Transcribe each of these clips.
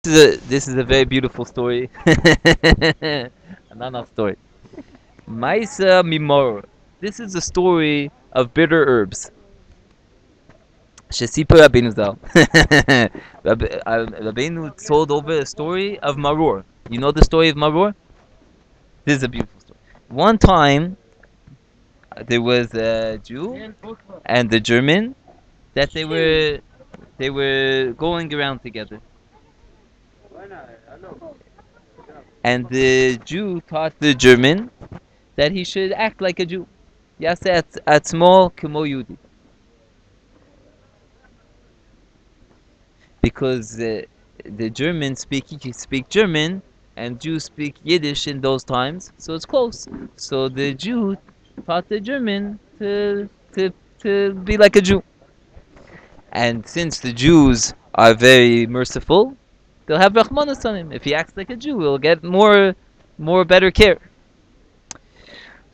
This is a very beautiful story. A Nanach story. Maisa Mimor. This is a story of bitter herbs. Shesipa Rabbeinu Zal. Rabbeinu told over a story of Muror. You know the story of Muror? This is a beautiful story. One time, there was a Jew and a German that they were going around together, and the Jew taught the German that he should act like a Jew. Yaseh atzmo kemo Yehudi. Because the Germans speak German and Jews speak Yiddish in those times, so it's close. So the Jew taught the German to be like a Jew. And since the Jews are very merciful, they'll have Rahmanas on him. If he acts like a Jew, he'll get more better care.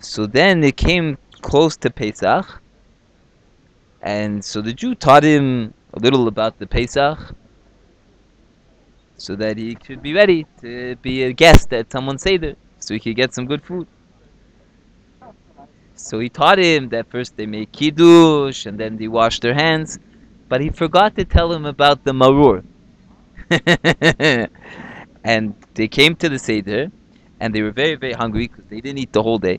So then it came close to Pesach, and so the Jew taught him a little about the Pesach, so that he could be ready to be a guest at someone's Seder, so he could get some good food. So he taught him that first they make Kiddush, and then they wash their hands, but he forgot to tell him about the Muror. And they came to the Seder, and they were very, very hungry because they didn't eat the whole day.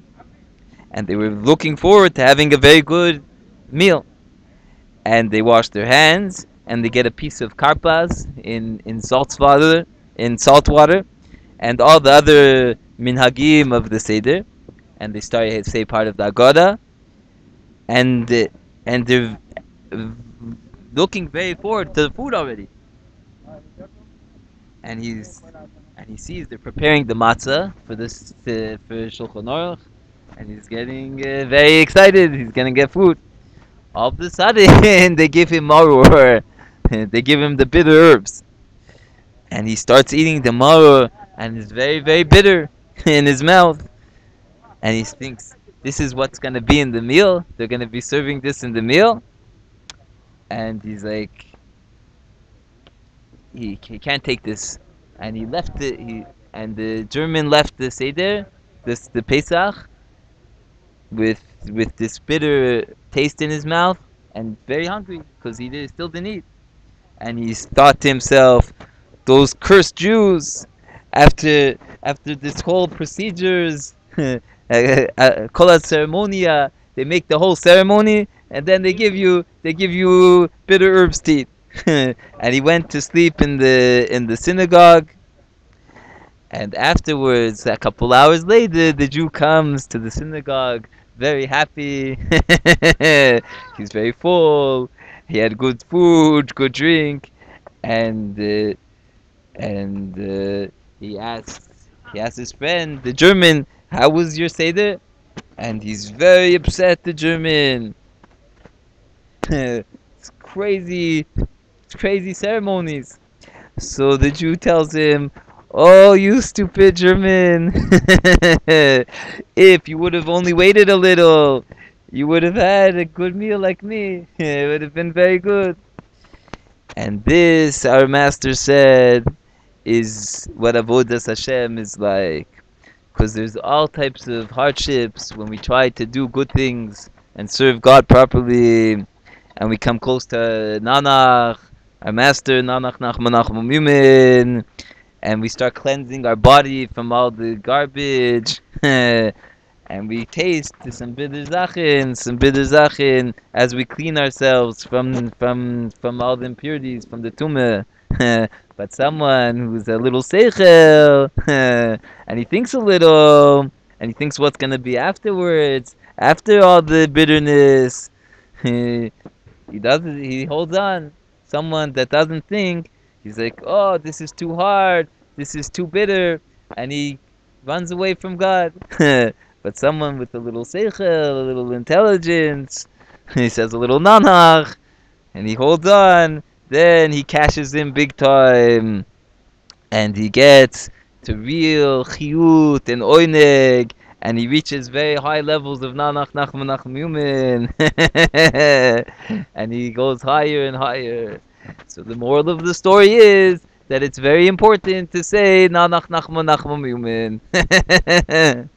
And they were looking forward to having a very good meal. And they wash their hands, and they get a piece of karpas in salt water, and all the other minhagim of the Seder. And they start to say part of the Agada, and they're looking very forward to the food already. And he sees they're preparing the matzah for this for Shulchan Aruch, and he's getting very excited. He's gonna get food. All of a sudden, they give him maror. They give him the bitter herbs, and he starts eating the maror, and it's very, very bitter in his mouth. And he thinks this is what's gonna be in the meal. They're gonna be serving this in the meal, and he's like, he can't take this, and he left it. And the German left the Seder, the Pesach, with this bitter taste in his mouth and very hungry because still didn't eat. And he thought to himself, those cursed Jews, after this whole procedures, kol ceremonia, they make the whole ceremony, and then they give you bitter herbs to eat. And he went to sleep in the synagogue. And afterwards, a couple hours later, the Jew comes to the synagogue, very happy. He's very full. He had good food, good drink, and he asked his friend, the German, "How was your Seder?" And he's very upset. The German, it's crazy ceremonies. So the Jew tells him, "Oh, you stupid German! If you would have only waited a little, you would have had a good meal like me. It would have been very good." And this, our master said, is what Avodas Hashem is like. Because there's all types of hardships when we try to do good things and serve God properly, and we come close to Nanach, our master, Nanach Nachman Yumin, and we start cleansing our body from all the garbage, and we taste some bitter zachin, as we clean ourselves from all the impurities, from the tumah. But someone who's a little seichel, and he thinks a little, and he thinks what's going to be afterwards, after all the bitterness, he holds on. Someone that doesn't think, he's like, "Oh, this is too hard, this is too bitter," and he runs away from God. But someone with a little seichel, a little intelligence, he says a little nanach, and he holds on, then he cashes in big time, and he gets to real chiyut and oineg, and he reaches very high levels of Nanach Nachman Yumin, and he goes higher and higher. So the moral of the story is that it's very important to say Nanach Nachman Nachman Yumin.